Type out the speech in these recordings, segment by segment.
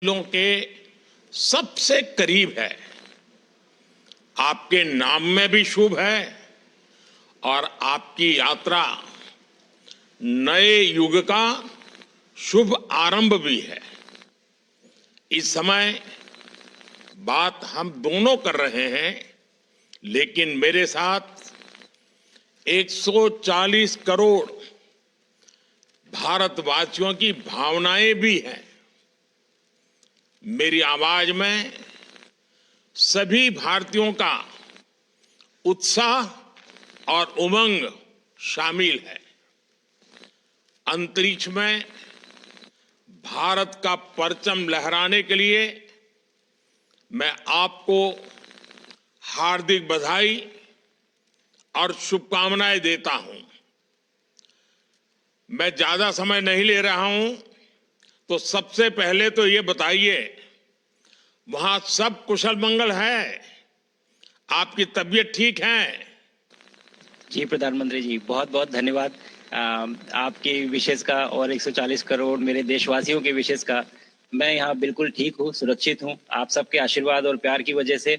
दिलों के सबसे करीब है। आपके नाम में भी शुभ है और आपकी यात्रा नए युग का शुभ आरंभ भी है। इस समय बात हम दोनों कर रहे हैं, लेकिन मेरे साथ 140 करोड़ भारतवासियों की भावनाएं भी हैं। मेरी आवाज में सभी भारतीयों का उत्साह और उमंग शामिल है। अंतरिक्ष में भारत का परचम लहराने के लिए मैं आपको हार्दिक बधाई और शुभकामनाएं देता हूं। मैं ज्यादा समय नहीं ले रहा हूं, तो सबसे पहले तो ये बताइए, वहां सब कुशल मंगल है? आपकी तबीयत ठीक है? जी प्रधानमंत्री जी, बहुत बहुत धन्यवाद आपके विशेष का और 140 करोड़ मेरे देशवासियों के विशेष का। मैं यहाँ बिल्कुल ठीक हूँ, सुरक्षित हूँ। आप सबके आशीर्वाद और प्यार की वजह से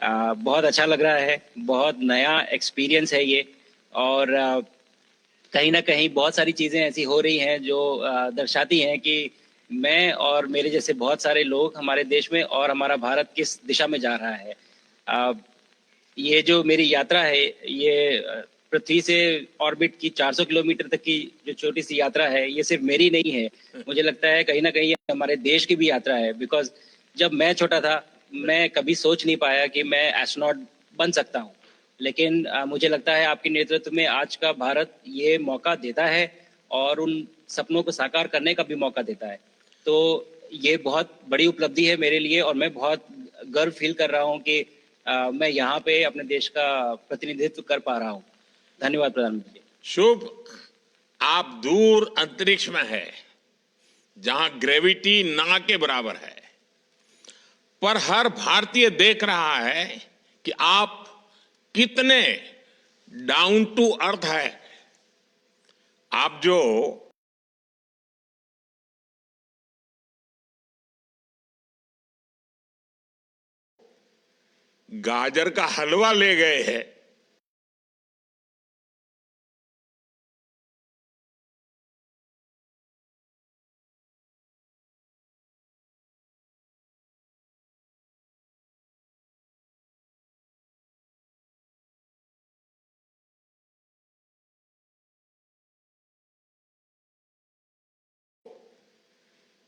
बहुत अच्छा लग रहा है। बहुत नया एक्सपीरियंस है ये, और कहीं ना कहीं बहुत सारी चीजें ऐसी हो रही हैं जो दर्शाती हैं कि मैं और मेरे जैसे बहुत सारे लोग हमारे देश में और हमारा भारत किस दिशा में जा रहा है। ये जो मेरी यात्रा है, ये पृथ्वी से ऑर्बिट की 400 किलोमीटर तक की जो छोटी सी यात्रा है, ये सिर्फ मेरी नहीं है। मुझे लगता है कहीं ना कहीं ये हमारे देश की भी यात्रा है। बिकॉज जब मैं छोटा था, मैं कभी सोच नहीं पाया कि मैं एस्ट्रोनॉट बन सकता हूँ। लेकिन मुझे लगता है आपके नेतृत्व में आज का भारत ये मौका देता है और उन सपनों को साकार करने का भी मौका देता है। तो ये बहुत बड़ी उपलब्धि है मेरे लिए, और मैं बहुत गर्व फील कर रहा हूँ कि मैं यहाँ पे अपने देश का प्रतिनिधित्व कर पा रहा हूँ। धन्यवाद प्रधानमंत्री। शुभ। आप दूर अंतरिक्ष में है, जहां ग्रेविटी ना के बराबर है, पर हर भारतीय देख रहा है कि आप कितने डाउन टू अर्थ है। आप जो गाजर का हलवा ले गए हैं,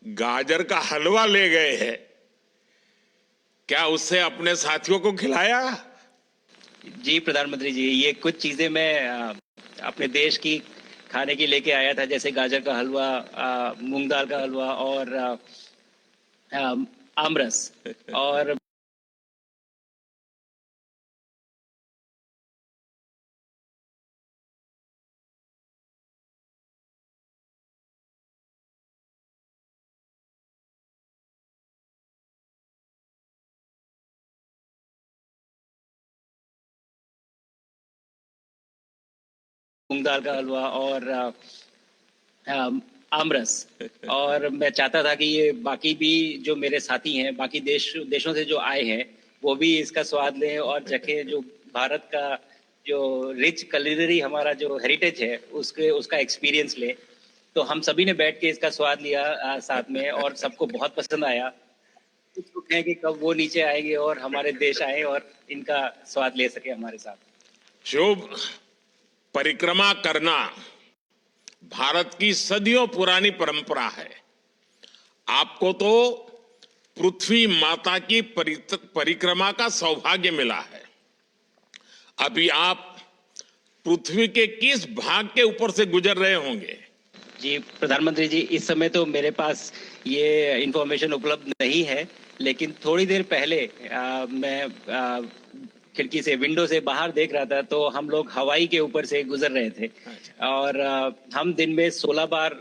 गाजर का हलवा ले गए हैं, क्या उससे अपने साथियों को खिलाया? जी प्रधानमंत्री जी, ये कुछ चीजें मैं अपने देश की खाने की लेके आया था, जैसे गाजर का हलवा, मूंग दाल का हलवा और आमरस। और मूंग दाल का हलवा और आमरस। और मैं चाहता था कि ये बाकी भी जो मेरे साथी हैं, बाकी देशों से जो आए हैं, वो भी इसका स्वाद लें और चखें। जो भारत का जो रिच कलिनरी हमारा जो हेरिटेज है, उसका एक्सपीरियंस लें। तो हम सभी ने बैठ के इसका स्वाद लिया साथ में, और सबको बहुत पसंद आया। कुछ लोग हैं कि कब वो नीचे आएंगे और हमारे देश आए और इनका स्वाद ले सके हमारे साथ। शुभ। परिक्रमा करना भारत की सदियों पुरानी परंपरा है। आपको तो पृथ्वी माता की परिक्रमा का सौभाग्य मिला है। अभी आप पृथ्वी के किस भाग के ऊपर से गुजर रहे होंगे? जी प्रधानमंत्री जी, इस समय तो मेरे पास ये इंफॉर्मेशन उपलब्ध नहीं है, लेकिन थोड़ी देर पहले मैं खिड़की से, विंडो से बाहर देख रहा था, तो हम लोग हवाई के ऊपर से गुजर रहे थे। और हम दिन में 16 बार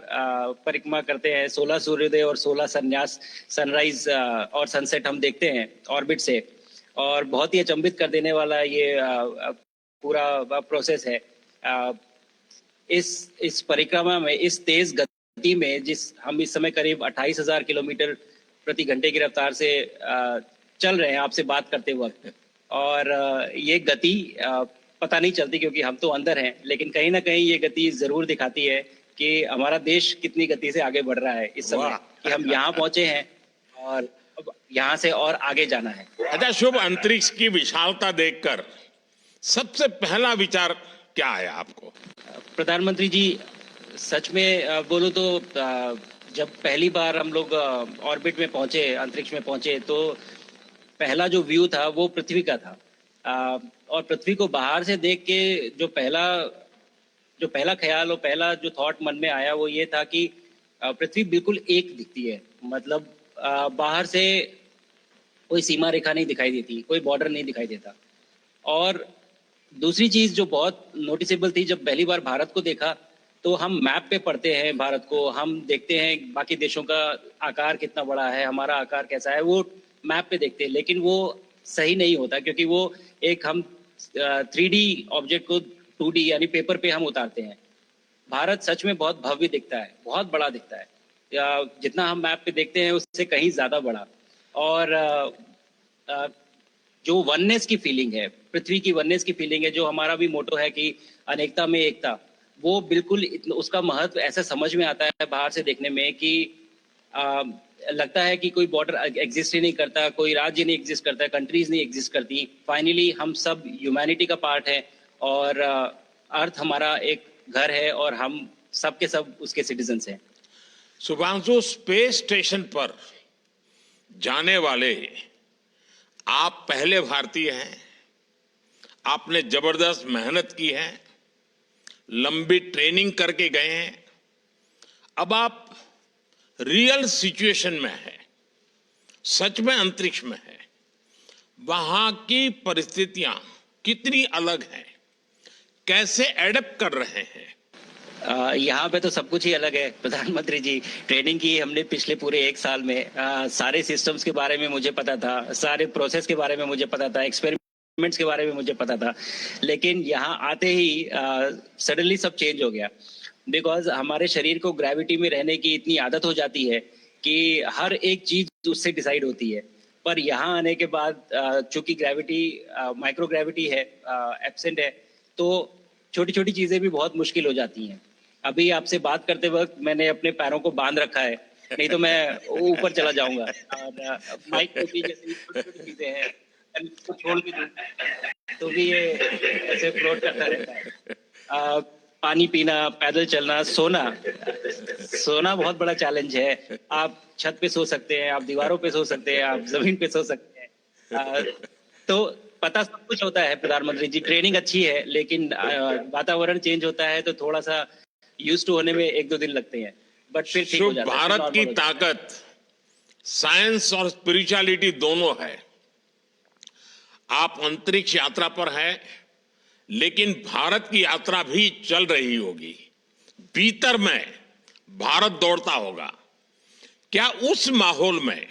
परिक्रमा करते हैं, 16 सूर्योदय और 16 संन्यास, सनराइज और सनसेट हम देखते हैं ऑर्बिट से। और बहुत ही अचंभित कर देने वाला ये पूरा प्रोसेस है। इस परिक्रमा में, इस तेज गति में, जिस हम इस समय करीब 28,000 किलोमीटर प्रति घंटे की रफ्तार से चल रहे हैं आपसे बात करते वक्त, और ये गति पता नहीं चलती क्योंकि हम तो अंदर हैं, लेकिन कहीं ना कहीं ये गति जरूर दिखाती है कि हमारा देश कितनी गति से आगे बढ़ रहा है इस समय, कि हम यहाँ पहुंचे हैं और अब यहाँ से और आगे जाना है। अच्छा शुभ, अंतरिक्ष की विशालता देखकर सबसे पहला विचार क्या आया आपको? प्रधानमंत्री जी, सच में बोलूं तो जब पहली बार हम लोग ऑर्बिट में पहुंचे, अंतरिक्ष में पहुंचे, तो पहला जो व्यू था वो पृथ्वी का था। और पृथ्वी को बाहर से देख के जो पहला ख्याल और पहला जो थॉट मन में आया वो ये था कि पृथ्वी बिल्कुल एक दिखती है। मतलब बाहर से कोई सीमा रेखा नहीं दिखाई देती, कोई बॉर्डर नहीं दिखाई देता। और दूसरी चीज जो बहुत नोटिसेबल थी, जब पहली बार भारत को देखा तो हम मैप पे पढ़ते हैं भारत को, हम देखते हैं बाकी देशों का आकार कितना बड़ा है, हमारा आकार कैसा है, वो मैप पे देखते हैं, लेकिन वो सही नहीं होता क्योंकि वो एक हम 3D ऑब्जेक्ट को 2D यानी पेपर पे हम उतारते हैं। भारत सच में बहुत भव्य दिखता है, बहुत बड़ा दिखता है, जितना हम मैप पे देखते हैं उससे कहीं ज्यादा बड़ा। और जो वननेस की फीलिंग है, पृथ्वी की वननेस की फीलिंग है, जो हमारा भी मोटो है कि अनेकता में एकता, वो बिल्कुल उसका महत्व ऐसा समझ में आता है बाहर से देखने में कि लगता है कि कोई बॉर्डर एग्जिस्ट ही नहीं करता, कोई राज्य नहीं एग्जिस्ट करता, कंट्रीज नहीं एग्जिस्ट करती। फाइनली हम सब ह्यूमैनिटी का पार्ट है और अर्थ हमारा एक घर है और हम सब के सब उसके सिटीजन्स हैं। शुभांशु, स्पेस स्टेशन पर जाने वाले आप पहले भारतीय हैं। आपने जबरदस्त मेहनत की है, लंबी ट्रेनिंग करके गए हैं। अब आप रियल सिचुएशन में है, सच में अंतरिक्ष में है, वहां की परिस्थितियां कितनी अलग हैं, कैसे एडप्ट कर रहे हैं? यहाँ पे तो सब कुछ ही अलग है प्रधानमंत्री जी। ट्रेनिंग की हमने पिछले पूरे 1 साल में, सारे सिस्टम्स के बारे में मुझे पता था, सारे प्रोसेस के बारे में मुझे पता था, एक्सपेरिमेंट्स के बारे में मुझे पता था, लेकिन यहाँ आते ही सडनली सब चेंज हो गया। बिकॉज हमारे शरीर को ग्रेविटी में रहने की इतनी आदत हो जाती है कि हर एक चीज उससे डिसाइड होती है। पर यहाँ आने के बाद चूंकि ग्रेविटी माइक्रो ग्रेविटी है, एब्सेंट है, तो छोटी छोटी चीजें भी बहुत मुश्किल हो जाती हैं। अभी आपसे बात करते वक्त मैंने अपने पैरों को बांध रखा है, नहीं तो मैं ऊपर चला जाऊंगा। और माइक को भी जैसे छोटी छोटी चीजें हैं, इसको छोड़ भी दूं तो भी ये ऐसे फ्लोट करता रहता है। पानी पीना, पैदल चलना, सोना बहुत बड़ा चैलेंज है। आप छत पे सो सकते हैं, आप दीवारों पे सो सकते हैं, आप जमीन पे सो सकते हैं। तो पता सब कुछ होता है प्रधानमंत्री जी, ट्रेनिंग अच्छी है, लेकिन वातावरण चेंज होता है तो थोड़ा सा यूज टू होने में 1-2 दिन लगते हैं, बट फिर ठीक हो जाता है। भारत की ताकत साइंस और स्पिरिचुअलिटी दोनों है। आप अंतरिक्ष यात्रा पर हैं, लेकिन भारत की यात्रा भी चल रही होगी, भीतर में भारत दौड़ता होगा। क्या उस माहौल में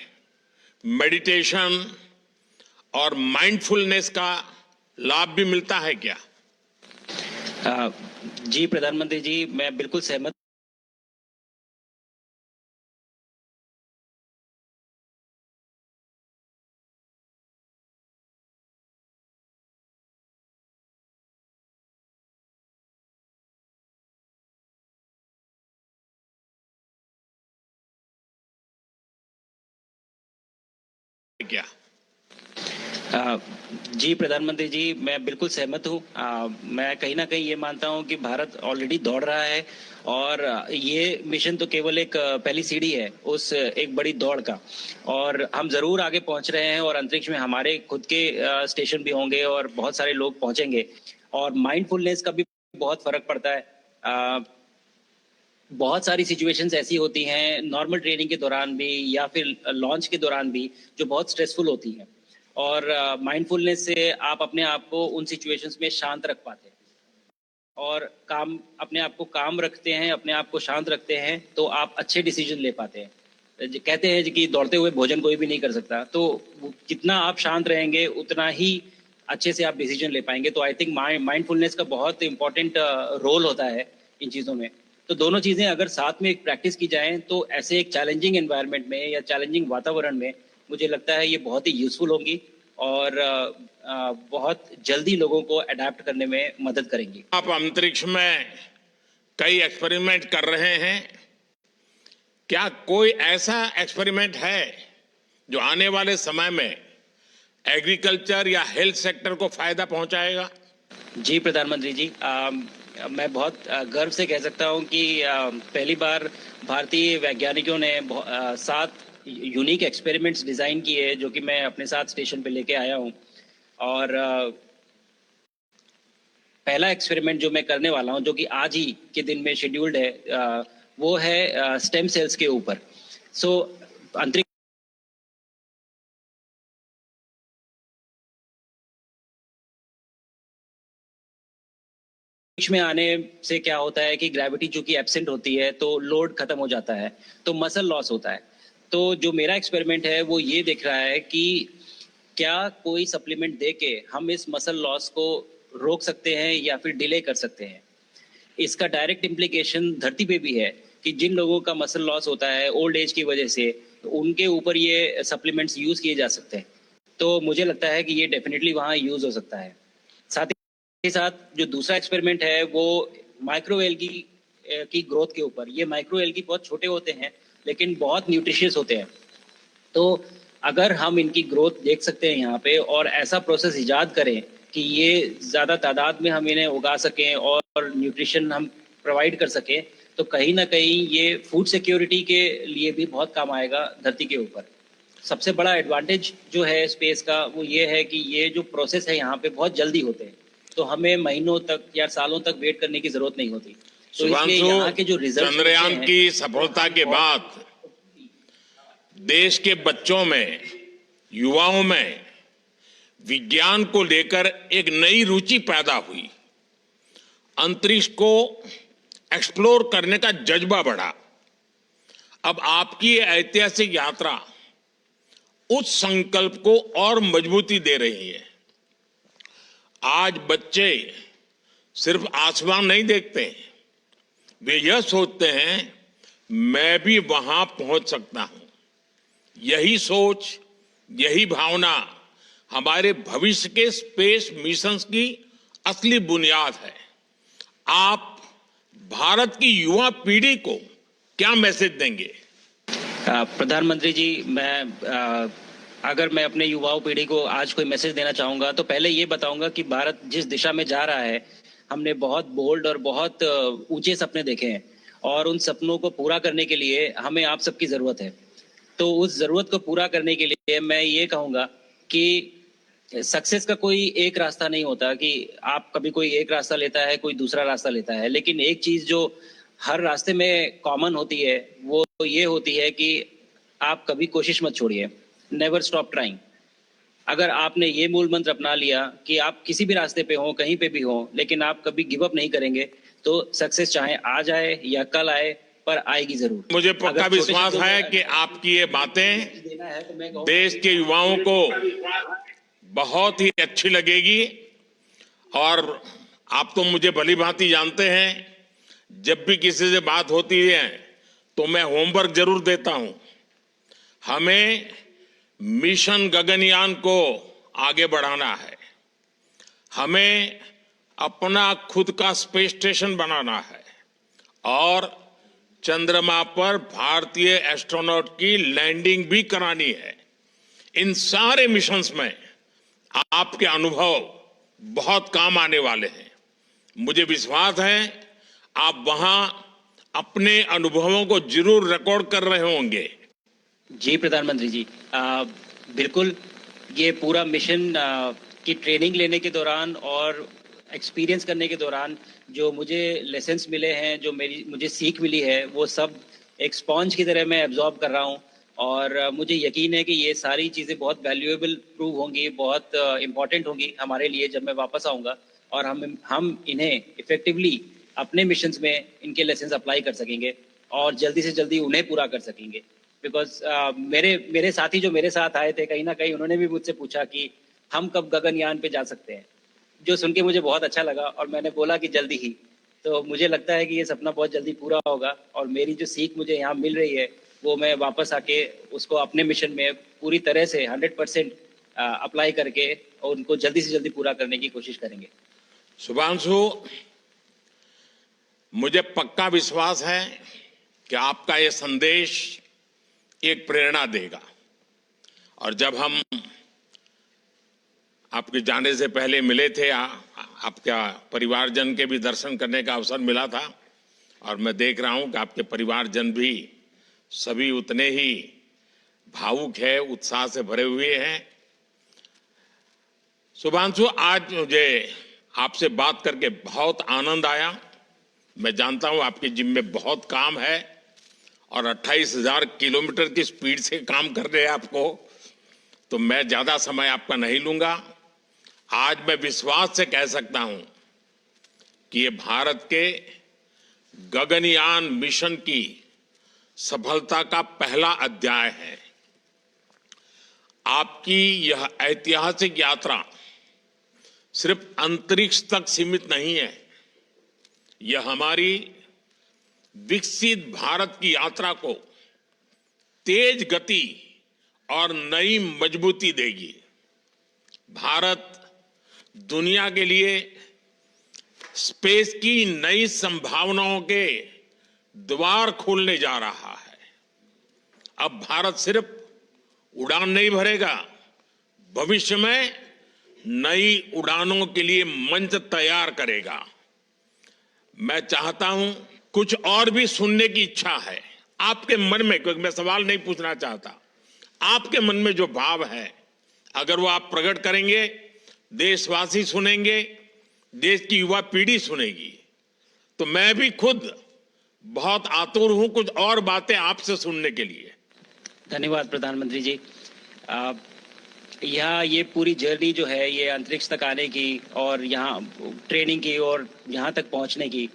मेडिटेशन और माइंडफुलनेस का लाभ भी मिलता है क्या? जी प्रधानमंत्री जी, मैं बिल्कुल सहमत। क्या? जी प्रधानमंत्री जी, मैं बिल्कुल सहमत हूँ। मैं कहीं ना कहीं ये मानता हूँ कि भारत ऑलरेडी दौड़ रहा है और ये मिशन तो केवल एक पहली सीढ़ी है उस एक बड़ी दौड़ का, और हम जरूर आगे पहुंच रहे हैं और अंतरिक्ष में हमारे खुद के स्टेशन भी होंगे और बहुत सारे लोग पहुंचेंगे। और माइंडफुलनेस का भी बहुत फर्क पड़ता है। बहुत सारी सिचुएशंस ऐसी होती हैं नॉर्मल ट्रेनिंग के दौरान भी या फिर लॉन्च के दौरान भी, जो बहुत स्ट्रेसफुल होती हैं, और माइंडफुलनेस से आप अपने आप को उन सिचुएशंस में शांत रख पाते हैं और अपने आप को काम रखते हैं, अपने आप को शांत रखते हैं, तो आप अच्छे डिसीजन ले पाते हैं। कहते हैं कि दौड़ते हुए भोजन कोई भी नहीं कर सकता, तो जितना आप शांत रहेंगे उतना ही अच्छे से आप डिसीजन ले पाएंगे। तो आई थिंक माइंडफुलनेस का बहुत इंपॉर्टेंट रोल होता है इन चीज़ों में। तो दोनों चीजें अगर साथ में एक प्रैक्टिस की जाएं तो ऐसे एक चैलेंजिंग एनवायरनमेंट में या चैलेंजिंग वातावरण में मुझे लगता है ये बहुत ही यूजफुल होंगी और बहुत जल्दी लोगों को अडेप्ट करने में मदद करेंगी। आप अंतरिक्ष में कई एक्सपेरिमेंट कर रहे हैं, क्या कोई ऐसा एक्सपेरिमेंट है जो आने वाले समय में एग्रीकल्चर या हेल्थ सेक्टर को फायदा पहुंचाएगा? जी प्रधानमंत्री जी, मैं बहुत गर्व से कह सकता हूं कि पहली बार भारतीय वैज्ञानिकों ने 7 यूनिक एक्सपेरिमेंट्स डिजाइन किए जो कि मैं अपने साथ स्टेशन पे लेके आया हूं। और पहला एक्सपेरिमेंट जो मैं करने वाला हूं, जो कि आज ही के दिन में शेड्यूल्ड है, वो है स्टेम सेल्स के ऊपर। सो अंतरिक्ष में आने से क्या होता है कि ग्रेविटी चूंकि एब्सेंट होती है तो लोड खत्म हो जाता है, तो मसल लॉस होता है। तो जो मेरा एक्सपेरिमेंट है वो ये देख रहा है कि क्या कोई सप्लीमेंट देके हम इस मसल लॉस को रोक सकते हैं या फिर डिले कर सकते हैं। इसका डायरेक्ट इम्प्लीकेशन धरती पे भी है कि जिन लोगों का मसल लॉस होता है ओल्ड एज की वजह से, तो उनके ऊपर ये सप्लीमेंट्स यूज किए जा सकते हैं। तो मुझे लगता है कि ये डेफिनेटली वहाँ यूज हो सकता है। साथ ही साथ जो दूसरा एक्सपेरिमेंट है वो माइक्रो एल्गी की ग्रोथ के ऊपर। ये माइक्रो एल्गी बहुत छोटे होते हैं लेकिन बहुत न्यूट्रिशियस होते हैं। तो अगर हम इनकी ग्रोथ देख सकते हैं यहाँ पे और ऐसा प्रोसेस इजाद करें कि ये ज्यादा तादाद में हम इन्हें उगा सकें और न्यूट्रिशन हम प्रोवाइड कर सकें, तो कहीं ना कहीं ये फूड सिक्योरिटी के लिए भी बहुत काम आएगा धरती के ऊपर। सबसे बड़ा एडवांटेज जो है स्पेस का वो ये है कि ये जो प्रोसेस है यहाँ पे बहुत जल्दी होते हैं, तो हमें महीनों तक या सालों तक वेट करने की जरूरत नहीं होती। तो इसलिए यहाँ के जो रिजल्ट चंद्रयान की सफलता के बाद देश के बच्चों में, युवाओं में विज्ञान को लेकर एक नई रुचि पैदा हुई। अंतरिक्ष को एक्सप्लोर करने का जज्बा बढ़ा। अब आपकी ये ऐतिहासिक यात्रा उस संकल्प को और मजबूती दे रही है। आज बच्चे सिर्फ आसमान नहीं देखते, वे यह सोचते हैं मैं भी वहां पहुंच सकता हूं। यही सोच, यही भावना हमारे भविष्य के स्पेस मिशंस की असली बुनियाद है। आप भारत की युवा पीढ़ी को क्या मैसेज देंगे? प्रधानमंत्री जी, अगर मैं अपने युवाओं पीढ़ी को आज कोई मैसेज देना चाहूंगा तो पहले ये बताऊंगा कि भारत जिस दिशा में जा रहा है, हमने बहुत बोल्ड और बहुत ऊंचे सपने देखे हैं और उन सपनों को पूरा करने के लिए हमें आप सबकी जरूरत है। तो उस जरूरत को पूरा करने के लिए मैं ये कहूंगा कि सक्सेस का कोई एक रास्ता नहीं होता कि आप कभी कोई एक रास्ता लेता है, कोई दूसरा रास्ता लेता है, लेकिन एक चीज जो हर रास्ते में कॉमन होती है वो ये होती है कि आप कभी कोशिश मत छोड़िए, नेवर स्टॉप ट्राइंग। अगर आपने ये मूल मंत्र अपना लिया कि आप किसी भी रास्ते पे हो, कहीं पे भी हो, लेकिन आप कभी गिव अप नहीं करेंगे, तो सक्सेस चाहे आज आए या कल आए पर आएगी जरूर। मुझे पक्का विश्वास है कि आपकी ये बातें देश के युवाओं को बहुत ही अच्छी लगेगी। और आप तो मुझे भली भांति जानते हैं, जब भी किसी से बात होती है तो मैं होमवर्क जरूर देता हूं। हमें मिशन गगनयान को आगे बढ़ाना है, हमें अपना खुद का स्पेस स्टेशन बनाना है और चंद्रमा पर भारतीय एस्ट्रोनॉट की लैंडिंग भी करानी है। इन सारे मिशंस में आपके अनुभव बहुत काम आने वाले हैं। मुझे विश्वास है आप वहां अपने अनुभवों को जरूर रिकॉर्ड कर रहे होंगे। जी प्रधानमंत्री जी, बिल्कुल। ये पूरा मिशन की ट्रेनिंग लेने के दौरान और एक्सपीरियंस करने के दौरान जो मुझे लेसन्स मिले हैं, जो मुझे सीख मिली है, वो सब एक स्पॉन्ज की तरह मैं एब्जॉर्ब कर रहा हूँ और मुझे यकीन है कि ये सारी चीज़ें बहुत वैल्यूएबल प्रूव होंगी, बहुत इम्पॉर्टेंट होंगी हमारे लिए जब मैं वापस आऊँगा और हम इन्हें इफेक्टिवली अपने मिशंस में इनके लेसन्स अप्लाई कर सकेंगे और जल्दी से जल्दी उन्हें पूरा कर सकेंगे। बिकॉज मेरे साथी जो मेरे साथ आए थे, कहीं ना कहीं उन्होंने भी मुझसे पूछा कि हम कब गगनयान पे जा सकते हैं, जो सुन के मुझे बहुत अच्छा लगा और मैंने बोला कि जल्दी ही। तो मुझे लगता है कि ये सपना बहुत जल्दी पूरा होगा और मेरी जो सीख मुझे यहाँ मिल रही है वो मैं वापस आके उसको अपने मिशन में पूरी तरह से 100% अप्लाई करके और उनको जल्दी से जल्दी पूरा करने की कोशिश करेंगे। शुभांशु, मुझे पक्का विश्वास है कि आपका ये संदेश एक प्रेरणा देगा। और जब हम आपके जाने से पहले मिले थे, आपका परिवारजन के भी दर्शन करने का अवसर मिला था और मैं देख रहा हूं कि आपके परिवारजन भी सभी उतने ही भावुक है, उत्साह से भरे हुए हैं। शुभांशु, आज मुझे आपसे बात करके बहुत आनंद आया। मैं जानता हूं आपकी जिम में बहुत काम है और 28,000 किलोमीटर की स्पीड से काम कर रहे हैं आपको, तो मैं ज्यादा समय आपका नहीं लूंगा। आज मैं विश्वास से कह सकता हूं कि ये भारत के गगनयान मिशन की सफलता का पहला अध्याय है। आपकी यह ऐतिहासिक यात्रा सिर्फ अंतरिक्ष तक सीमित नहीं है, यह हमारी विकसित भारत की यात्रा को तेज गति और नई मजबूती देगी। भारत दुनिया के लिए स्पेस की नई संभावनाओं के द्वार खोलने जा रहा है। अब भारत सिर्फ उड़ान नहीं भरेगा, भविष्य में नई उड़ानों के लिए मंच तैयार करेगा। मैं चाहता हूं, कुछ और भी सुनने की इच्छा है आपके मन में, क्योंकि मैं सवाल नहीं पूछना चाहता, आपके मन में जो भाव है अगर वो आप प्रकट करेंगे, देशवासी सुनेंगे, देश की युवा पीढ़ी सुनेगी, तो मैं भी खुद बहुत आतुर हूं कुछ और बातें आपसे सुनने के लिए। धन्यवाद प्रधानमंत्री जी। यहाँ ये पूरी जर्नी जो है ये अंतरिक्ष तक आने की और यहाँ ट्रेनिंग की और यहाँ तक पहुँचने की,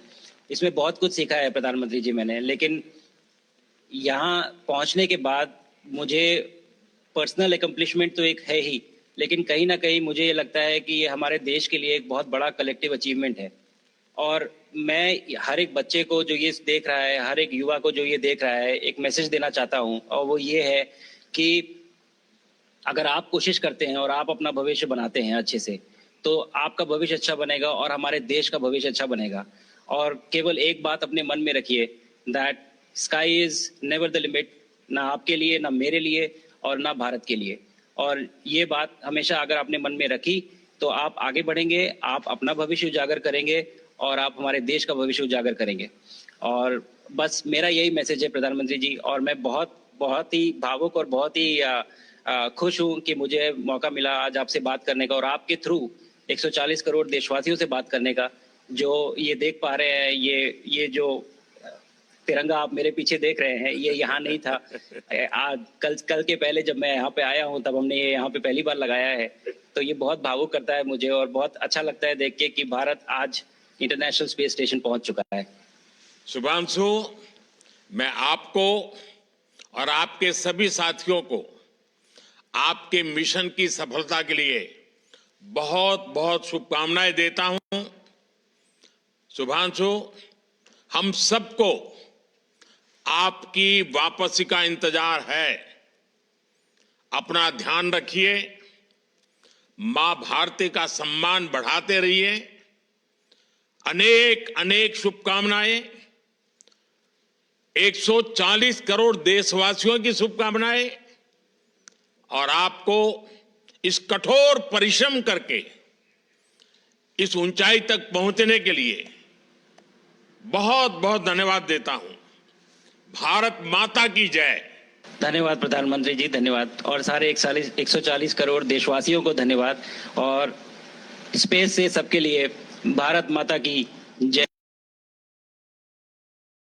इसमें बहुत कुछ सीखा है प्रधानमंत्री जी मैंने। लेकिन यहाँ पहुँचने के बाद मुझे पर्सनल एकम्प्लिशमेंट तो एक है ही, लेकिन कहीं ना कहीं मुझे ये लगता है कि ये हमारे देश के लिए एक बहुत बड़ा कलेक्टिव अचीवमेंट है। और मैं हर एक बच्चे को जो ये देख रहा है, हर एक युवा को जो ये देख रहा है, एक मैसेज देना चाहता हूँ और वो ये है कि अगर आप कोशिश करते हैं और आप अपना भविष्य बनाते हैं अच्छे से, तो आपका भविष्य अच्छा बनेगा और हमारे देश का भविष्य अच्छा बनेगा। और केवल एक बात अपने मन में रखिए, that sky is never the limit, ना आपके लिए, ना मेरे लिए और ना भारत के लिए। और ये बात हमेशा अगर आपने मन में रखी तो आप आगे बढ़ेंगे, आप अपना भविष्य उजागर करेंगे और आप हमारे देश का भविष्य उजागर करेंगे। और बस मेरा यही मैसेज है प्रधानमंत्री जी। और मैं बहुत ही भावुक और बहुत ही खुश हूं कि मुझे मौका मिला आज आपसे बात करने का और आपके थ्रू 140 करोड़ देशवासियों से बात करने का। जो ये देख पा रहे हैं, ये जो तिरंगा आप मेरे पीछे देख रहे हैं, ये यहाँ नहीं था। आज कल के पहले जब मैं यहाँ पे आया हूँ तब हमने ये यहाँ पे पहली बार लगाया है। तो ये बहुत भावुक करता है मुझे और बहुत अच्छा लगता है देख के कि भारत आज इंटरनेशनल स्पेस स्टेशन पहुंच चुका है। शुभांशु, मैं आपको और आपके सभी साथियों को आपके मिशन की सफलता के लिए बहुत बहुत शुभकामनाएं देता हूं। शुभांशु, हम सबको आपकी वापसी का इंतजार है। अपना ध्यान रखिए, मां भारती का सम्मान बढ़ाते रहिए। अनेक अनेक शुभकामनाएं, 140 करोड़ देशवासियों की शुभकामनाएं और आपको इस कठोर परिश्रम करके इस ऊंचाई तक पहुंचने के लिए बहुत बहुत धन्यवाद देता हूं। भारत माता की जय। धन्यवाद प्रधानमंत्री जी, धन्यवाद। और सारे 140 करोड़ देशवासियों को धन्यवाद। और स्पेस से सबके लिए भारत माता की जय।